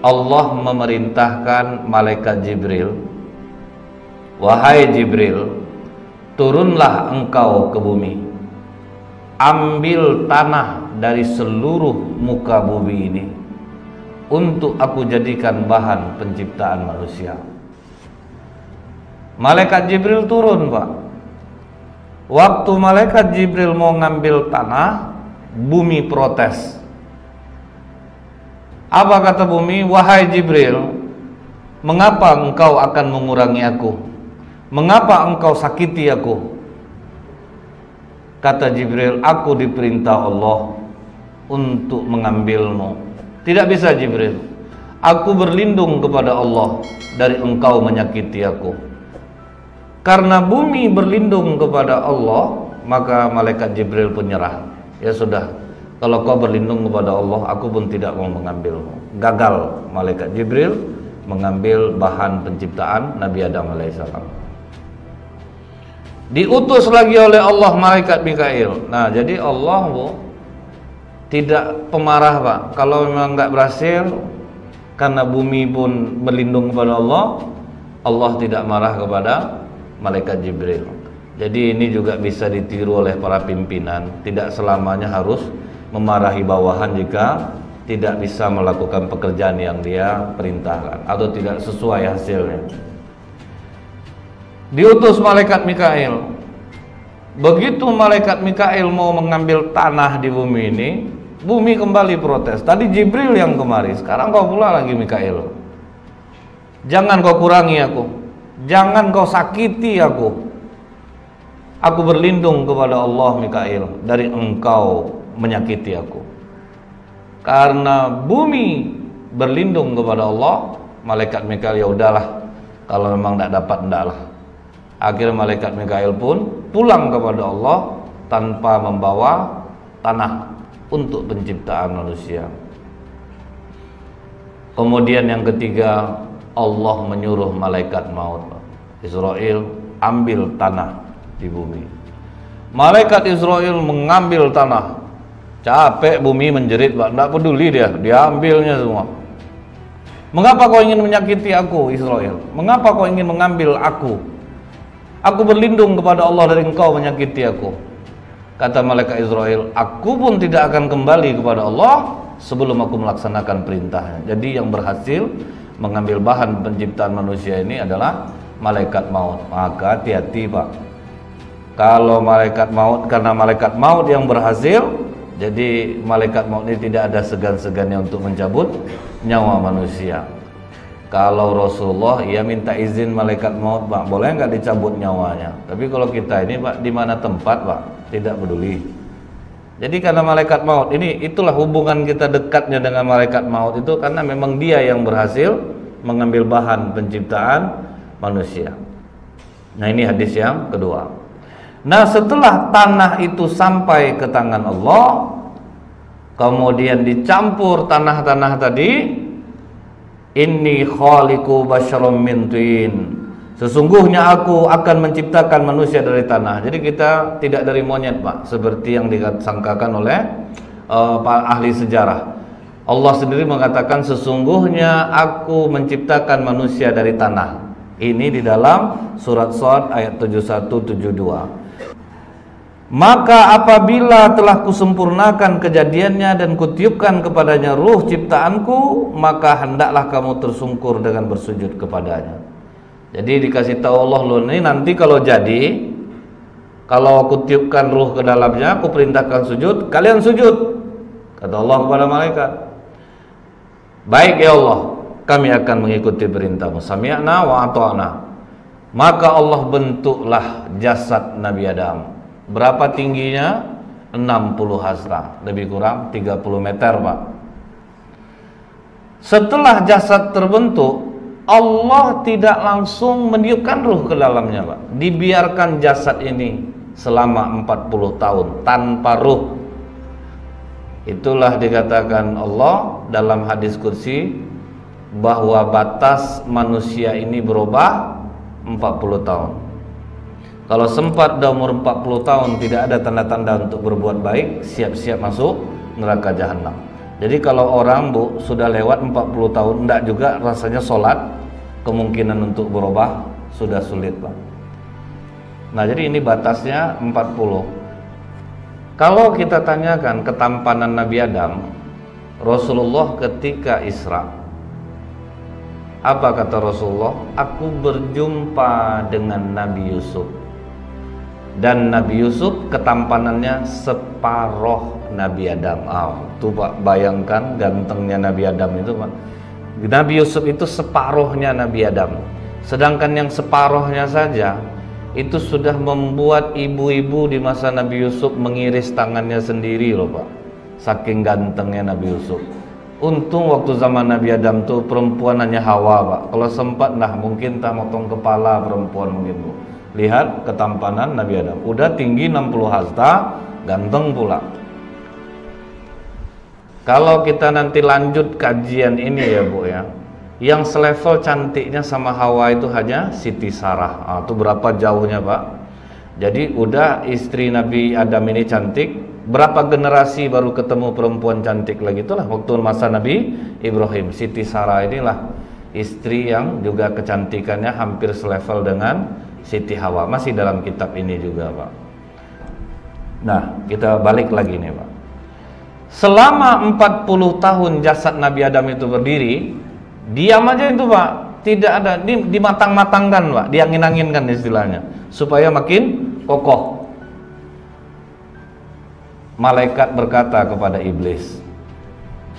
Allah memerintahkan malaikat Jibril, wahai Jibril, turunlah engkau ke bumi, ambil tanah dari seluruh muka bumi ini untuk aku jadikan bahan penciptaan manusia. Malaikat Jibril turun, Pak. Waktu malaikat Jibril mau ngambil tanah, bumi protes. Apa kata bumi? Wahai Jibril, mengapa engkau akan mengurangi aku? Mengapa engkau sakiti aku? Kata Jibril, aku diperintah Allah untuk mengambilmu. Tidak bisa Jibril, aku berlindung kepada Allah dari engkau menyakiti aku. Karena bumi berlindung kepada Allah, maka malaikat Jibril pun nyerah. Ya sudah, kalau kau berlindung kepada Allah, aku pun tidak mau mengambilmu. Gagal malaikat Jibril mengambil bahan penciptaan Nabi Adam alaihissalam. Diutus lagi oleh Allah malaikat Mikail. Nah, jadi Allah, Bu, tidak pemarah, Pak. Kalau memang nggak berhasil, karena bumi pun berlindung kepada Allah, Allah tidak marah kepada malaikat Jibril. Jadi ini juga bisa ditiru oleh para pimpinan. Tidak selamanya harus memarahi bawahan jika tidak bisa melakukan pekerjaan yang dia perintahkan atau tidak sesuai hasilnya. Diutus malaikat Mikail. Begitu malaikat Mikail mau mengambil tanah di bumi ini, bumi kembali protes. Tadi Jibril yang kemari, sekarang kau pula lagi Mikail. Jangan kau kurangi aku, jangan kau sakiti aku. Aku berlindung kepada Allah Mikail dari engkau menyakiti aku. Karena bumi berlindung kepada Allah, malaikat Mikail, ya udahlah, kalau memang tidak dapat, ndaklah. Akhirnya malaikat Mikail pun pulang kepada Allah tanpa membawa tanah untuk penciptaan manusia. Kemudian yang ketiga, Allah menyuruh malaikat maut, Israel, ambil tanah di bumi. Malaikat Israel mengambil tanah. Capek bumi menjerit, Pak. Tidak peduli dia ambilnya semua. Mengapa kau ingin menyakiti aku, Israel? Mengapa kau ingin mengambil aku? Aku berlindung kepada Allah dari engkau menyakiti aku. Kata malaikat Israel, aku pun tidak akan kembali kepada Allah sebelum aku melaksanakan perintahnya. Jadi yang berhasil mengambil bahan penciptaan manusia ini adalah malaikat maut. Maka hati-hati, Pak. Kalau malaikat maut, karena malaikat maut yang berhasil, jadi malaikat maut ini tidak ada segan-segannya untuk mencabut nyawa manusia. Kalau Rasulullah, ia minta izin malaikat maut, Pak, boleh nggak dicabut nyawanya? Tapi kalau kita ini, Pak, di mana tempat, Pak, tidak peduli. Jadi karena malaikat maut ini, itulah hubungan kita dekatnya dengan malaikat maut itu, karena memang dia yang berhasil mengambil bahan penciptaan manusia. Nah, ini hadis yang kedua. Nah, setelah tanah itu sampai ke tangan Allah, kemudian dicampur tanah-tanah tadi, inni khaliqu basyarum min tin, sesungguhnya aku akan menciptakan manusia dari tanah. Jadi kita tidak dari monyet, Pak, seperti yang disangkakan oleh ahli sejarah. Allah sendiri mengatakan, sesungguhnya aku menciptakan manusia dari tanah. Ini di dalam surat Shad ayat 71-72. Maka apabila telah kusempurnakan kejadiannya dan kutiupkan kepadanya ruh ciptaanku, maka hendaklah kamu tersungkur dengan bersujud kepadanya. Jadi dikasih tahu Allah, loh, ini nanti kalau jadi, kalau aku tiupkan ruh ke dalamnya, aku perintahkan sujud, kalian sujud. Kata Allah kepada malaikat, baik ya Allah, kami akan mengikuti perintahmu. Sami'na wa ata'na. Maka Allah bentuklah jasad Nabi Adam. Berapa tingginya? 60 hasta, lebih kurang 30 meter, Pak. Setelah jasad terbentuk, Allah tidak langsung meniupkan ruh ke dalamnya, Pak. Dibiarkan jasad ini selama 40 tahun tanpa ruh. Itulah dikatakan Allah dalam hadis qudsi bahwa batas manusia ini berubah 40 tahun. Kalau sempat di umur 40 tahun tidak ada tanda-tanda untuk berbuat baik, siap-siap masuk neraka jahanam. Jadi kalau orang Bu sudah lewat 40 tahun enggak juga rasanya sholat, kemungkinan untuk berubah sudah sulit Pak. Nah jadi ini batasnya 40. Kalau kita tanyakan ketampanan Nabi Adam, Rasulullah ketika Isra, apa kata Rasulullah? Aku berjumpa dengan Nabi Yusuf, dan Nabi Yusuf ketampanannya separuh Nabi Adam. Tuh Pak, bayangkan gantengnya Nabi Adam itu Pak. Nabi Yusuf itu separuhnya Nabi Adam. Sedangkan yang separuhnya saja itu sudah membuat ibu-ibu di masa Nabi Yusuf mengiris tangannya sendiri loh Pak. Saking gantengnya Nabi Yusuf. Untung waktu zaman Nabi Adam tuh perempuan hanya Hawa Pak. Kalau sempat mungkin tak motong kepala perempuan mungkin Bu. Lihat ketampanan Nabi Adam. Udah tinggi 60 hasta, ganteng pula. Kalau kita nanti lanjut kajian ini ya Bu ya, yang selevel cantiknya sama Hawa itu hanya Siti Sarah. Itu berapa jauhnya Pak? Jadi udah istri Nabi Adam ini cantik, berapa generasi baru ketemu perempuan cantik lagi? Itulah waktu masa Nabi Ibrahim. Siti Sarah inilah istri yang juga kecantikannya hampir selevel dengan Siti Hawa. Masih dalam kitab ini juga Pak. Nah kita balik lagi nih Pak. Selama 40 tahun jasad Nabi Adam itu berdiri, diam aja itu Pak, tidak ada, dimatang-matangkan Pak, diangin-anginkan istilahnya, supaya makin kokoh. Malaikat berkata kepada iblis,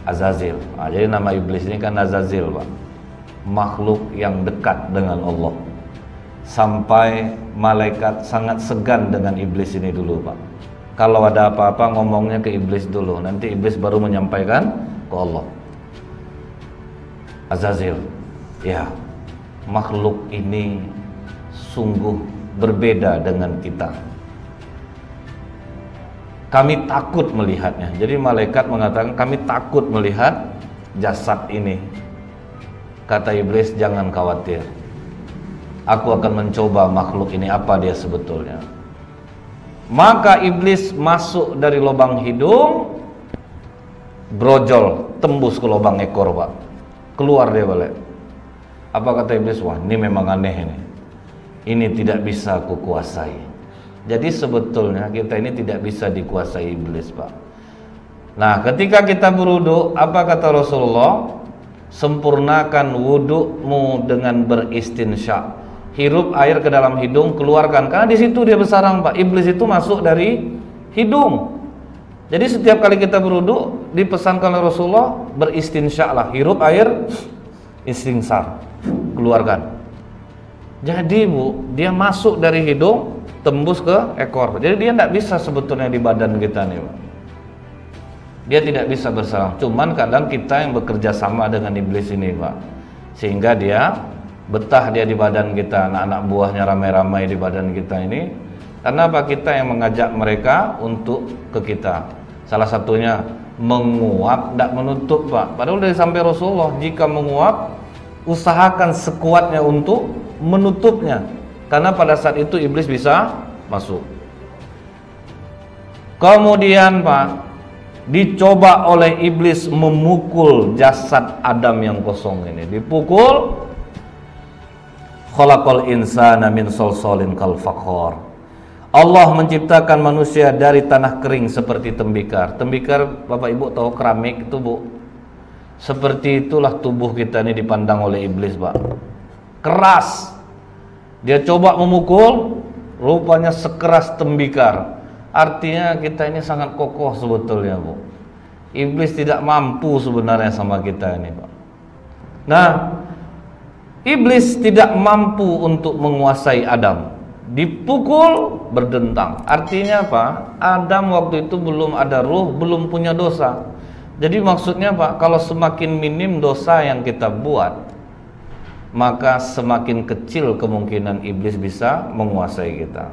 Azazil. Jadi nama iblis ini kan Azazil Pak, makhluk yang dekat dengan Allah. Sampai malaikat sangat segan dengan iblis ini dulu Pak. Kalau ada apa-apa ngomongnya ke iblis dulu, nanti iblis baru menyampaikan ke Allah. Azazil, ya makhluk ini sungguh berbeda dengan kita. Kami takut melihatnya. Jadi malaikat mengatakan kami takut melihat jasad ini. Kata iblis, jangan khawatir, aku akan mencoba makhluk ini apa dia sebetulnya. Maka iblis masuk dari lubang hidung, brojol, tembus ke lubang ekor Pak. Keluar dia balik. Apa kata iblis? Wah ini memang aneh ini. Ini tidak bisa aku kuasai. Jadi sebetulnya kita ini tidak bisa dikuasai iblis Pak. Nah ketika kita berwudu, apa kata Rasulullah? Sempurnakan wudumu dengan beristinsya. Hirup air ke dalam hidung, keluarkan, karena di situ dia bersarang Pak. Iblis itu masuk dari hidung. Jadi setiap kali kita berwudu, dipesankan oleh Rasulullah, beristinsya lah, hirup air, istinsar, keluarkan. Jadi Bu, dia masuk dari hidung, tembus ke ekor. Jadi dia tidak bisa sebetulnya di badan kita nih Pak. Dia tidak bisa bersarang. Cuman kadang kita yang bekerja sama dengan iblis ini Pak, sehingga dia betah dia di badan kita, anak-anak buahnya ramai-ramai di badan kita ini. Karena apa? Kita yang mengajak mereka untuk ke kita. Salah satunya menguap, tidak menutup Pak. Padahal dari sampai Rasulullah, jika menguap, usahakan sekuatnya untuk menutupnya. Karena pada saat itu iblis bisa masuk. Kemudian Pak, dicoba oleh iblis memukul jasad Adam yang kosong ini. Dipukul. Khalaqal insana min solsolin kal fakhor. Allah menciptakan manusia dari tanah kering seperti tembikar. Tembikar Bapak Ibu tahu keramik itu Bu. Seperti itulah tubuh kita ini dipandang oleh iblis Pak. Keras. Dia coba memukul, rupanya sekeras tembikar. Artinya kita ini sangat kokoh sebetulnya Bu. Iblis tidak mampu sebenarnya sama kita ini Pak. Nah, iblis tidak mampu untuk menguasai Adam. Dipukul, berdentang. Artinya apa? Adam waktu itu belum ada ruh, belum punya dosa. Jadi maksudnya Pak, kalau semakin minim dosa yang kita buat, maka semakin kecil kemungkinan iblis bisa menguasai kita.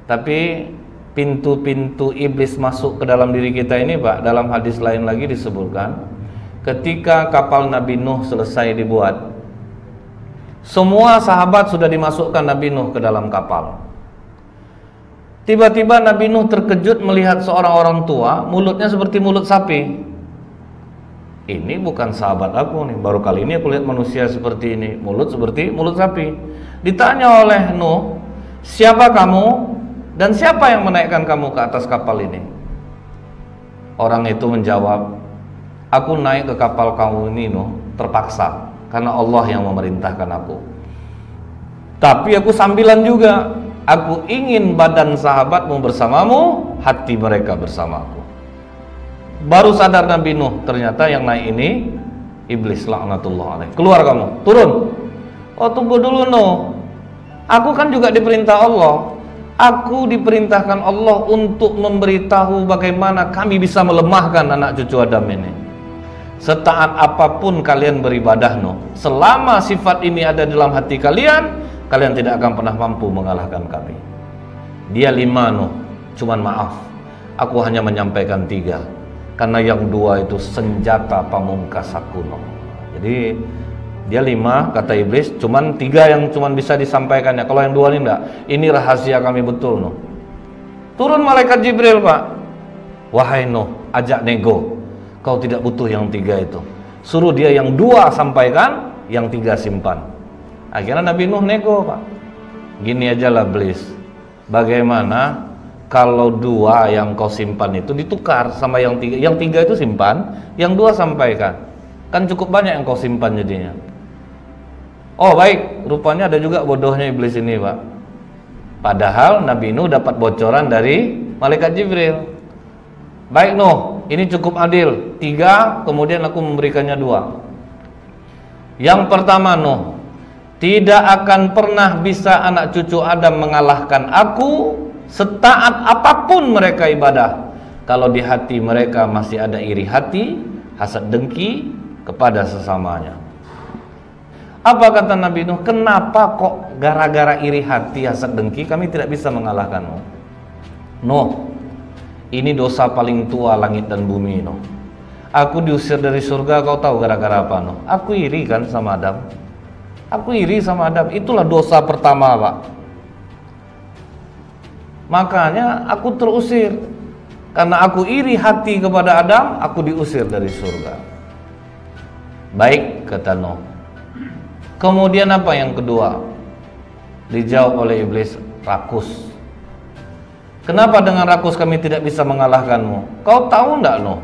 Tapi pintu-pintu iblis masuk ke dalam diri kita ini Pak, dalam hadis lain lagi disebutkan, ketika kapal Nabi Nuh selesai dibuat, semua sahabat sudah dimasukkan Nabi Nuh ke dalam kapal. Tiba-tiba Nabi Nuh terkejut melihat seorang orang tua, mulutnya seperti mulut sapi. ini bukan sahabat aku nih, baru kali ini aku lihat manusia seperti ini, mulut seperti mulut sapi. Ditanya oleh Nuh, siapa kamu dan siapa yang menaikkan kamu ke atas kapal ini? Orang itu menjawab, aku naik ke kapal kamu ini Nuh terpaksa, karena Allah yang memerintahkan aku. Tapi aku sambilan juga, aku ingin badan sahabatmu bersamamu, hati mereka bersamaku. Baru sadar Nabi Nuh, ternyata yang naik ini iblis laknatullah alaih. Keluar kamu, turun. Oh tunggu dulu Nuh, aku kan juga diperintah Allah. Aku diperintahkan Allah untuk memberitahu bagaimana kami bisa melemahkan anak cucu Adam ini. Setaat apapun kalian beribadah Nuh, selama sifat ini ada dalam hati kalian, kalian tidak akan pernah mampu mengalahkan kami. Dia 5 Nuh, cuman maaf, aku hanya menyampaikan 3. Karena yang 2 itu senjata pamungkas aku Nuh. Jadi dia 5 kata iblis, cuman 3 yang cuman bisa disampaikannya. Kalau yang 2 ini enggak, ini rahasia kami betul Nuh. Turun malaikat Jibril Pak. Wahai Nuh, ajak nego. Kau tidak butuh yang 3 itu. Suruh dia yang 2 sampaikan, yang 3 simpan. Akhirnya Nabi Nuh nego Pak. Gini aja lah iblis, bagaimana kalau 2 yang kau simpan itu ditukar sama yang 3? Yang 3 itu simpan, yang 2 sampaikan. Kan cukup banyak yang kau simpan jadinya. Oh baik, rupanya ada juga bodohnya iblis ini Pak. Padahal Nabi Nuh dapat bocoran dari malaikat Jibril. Baik Nuh, ini cukup adil, 3, kemudian aku memberikannya 2. Yang pertama Nuh, tidak akan pernah bisa anak cucu Adam mengalahkan aku setaat apapun mereka ibadah, kalau di hati mereka masih ada iri hati, hasad dengki kepada sesamanya. Apa kata Nabi Nuh? Kenapa kok gara-gara iri hati, hasad dengki kami tidak bisa mengalahkanmu? Nuh, ini dosa paling tua langit dan bumi Nuh. Aku diusir dari surga, kau tahu gara-gara apa Nuh? Aku iri kan sama Adam. Aku iri sama Adam, itulah dosa pertama Pak. Makanya aku terusir, karena aku iri hati kepada Adam, aku diusir dari surga. Baik kata Nuh. Kemudian apa yang kedua? Dijawab oleh iblis, rakus. Kenapa dengan rakus kami tidak bisa mengalahkanmu? Kau tahu enggak Nuh,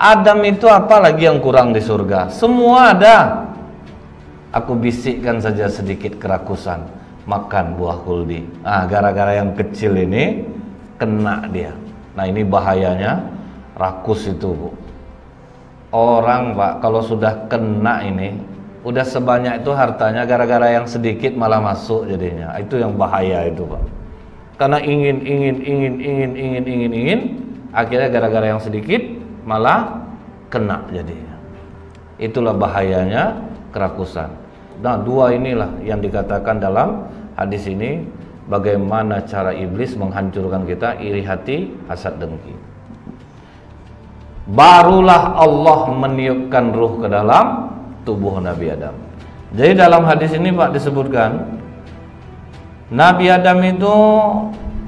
Adam itu apa lagi yang kurang di surga? Semua ada. Aku bisikkan saja sedikit kerakusan, makan buah khuldi. Gara-gara yang kecil ini kena dia. Nah ini bahayanya rakus itu Bu. Orang Pak kalau sudah kena ini, udah sebanyak itu hartanya, gara-gara yang sedikit malah masuk jadinya. Itu yang bahaya itu Pak. Karena ingin, akhirnya gara-gara yang sedikit malah kena jadinya. Itulah bahayanya kerakusan. Nah 2 inilah yang dikatakan dalam hadis ini, bagaimana cara iblis menghancurkan kita, iri hati, hasad dengki. Barulah Allah meniupkan ruh ke dalam tubuh Nabi Adam. Jadi dalam hadis ini Pak disebutkan, Nabi Adam itu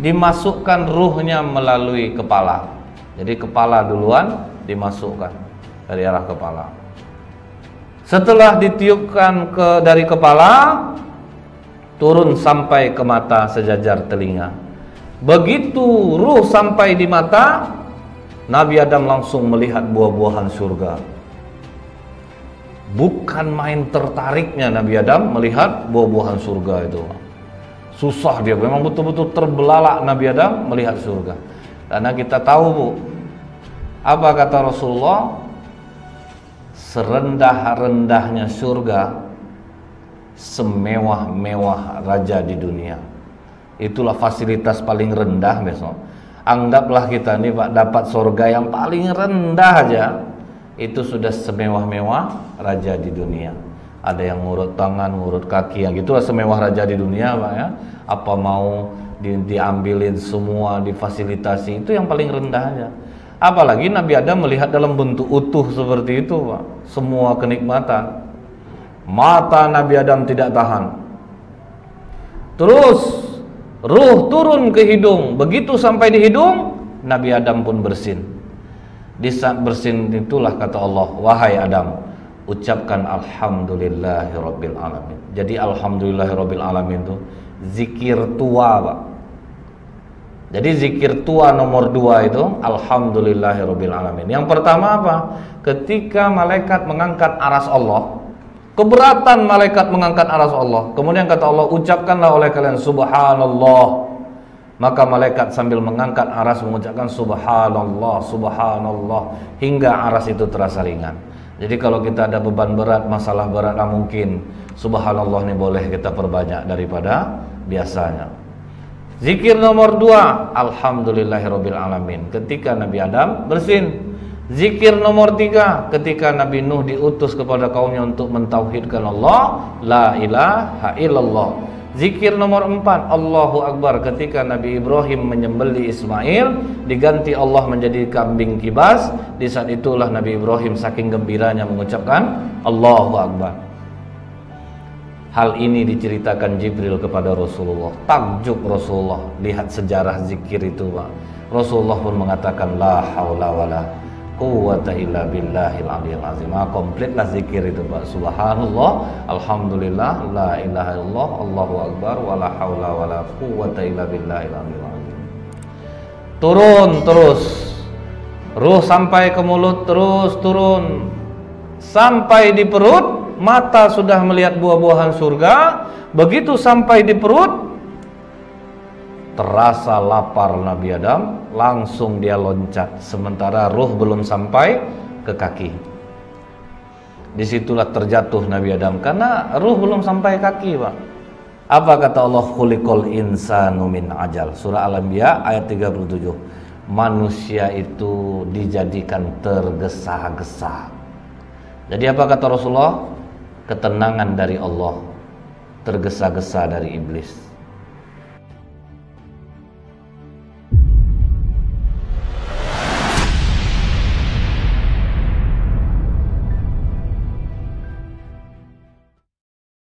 dimasukkan ruhnya melalui kepala. Jadi kepala duluan dimasukkan dari arah kepala. Setelah ditiupkan dari kepala, turun sampai ke mata sejajar telinga. Begitu ruh sampai di mata, Nabi Adam langsung melihat buah-buahan surga. Bukan main tertariknya Nabi Adam melihat buah-buahan surga itu. Susah dia, memang betul-betul terbelalak Nabi Adam melihat surga. Karena kita tahu Bu, apa kata Rasulullah? Serendah-rendahnya surga, semewah-mewah raja di dunia. Itulah fasilitas paling rendah besok. Anggaplah kita nih Pak dapat surga yang paling rendah aja, itu sudah semewah-mewah raja di dunia. Ada yang ngurut tangan, ngurut kaki, yang gitulah semewah raja di dunia Pak ya. Apa mau diambilin semua, difasilitasi, itu yang paling rendah aja. Apalagi Nabi Adam melihat dalam bentuk utuh seperti itu Pak, semua kenikmatan. Mata Nabi Adam tidak tahan. Terus ruh turun ke hidung. Begitu sampai di hidung, Nabi Adam pun bersin. Di saat bersin itulah kata Allah, wahai Adam, ucapkan alhamdulillahirabbil alamin. Jadi alhamdulillahirabbil alamin itu zikir tua, Pak. Jadi zikir tua nomor 2 itu alhamdulillahirabbil alamin. Yang pertama apa? Ketika malaikat mengangkat aras Allah, keberatan malaikat mengangkat aras Allah. Kemudian kata Allah, ucapkanlah oleh kalian subhanallah. Maka malaikat sambil mengangkat aras mengucapkan subhanallah, subhanallah, hingga aras itu terasa ringan. Jadi kalau kita ada beban berat, masalah berat, mungkin subhanallah ini boleh kita perbanyak daripada biasanya. Zikir nomor 2 alhamdulillahirabbil alamin ketika Nabi Adam bersin. Zikir nomor 3 ketika Nabi Nuh diutus kepada kaumnya untuk mentauhidkan Allah, la ilaha illallah. Zikir nomor 4 Allahu Akbar ketika Nabi Ibrahim menyembelih Ismail, diganti Allah menjadi kambing kibas. Di saat itulah Nabi Ibrahim saking gembiranya mengucapkan Allahu Akbar. Hal ini diceritakan Jibril kepada Rasulullah. Takjub Rasulullah lihat sejarah zikir itu, Pak. Rasulullah pun mengatakan la haula wala quwwata illa billahil aliyil azim. Kompletlah zikir itu, Pak. Subhanallah, alhamdulillah, la ilaha illallah, Allahu akbar, wala haula wala quwwata illa billahil aliyil azim. Turun terus. Ruh sampai ke mulut, terus turun sampai di perut. Mata sudah melihat buah-buahan surga. Begitu sampai di perut, terasa lapar Nabi Adam, langsung dia loncat, sementara ruh belum sampai ke kaki. Disitulah terjatuh Nabi Adam karena ruh belum sampai kaki, Pak. Apa kata Allah? Khuliqal insanu min ajal. Surah Al-Anbiya ayat 37. Manusia itu dijadikan tergesa-gesa. Jadi apa kata Rasulullah? Ketenangan dari Allah, tergesa-gesa dari iblis.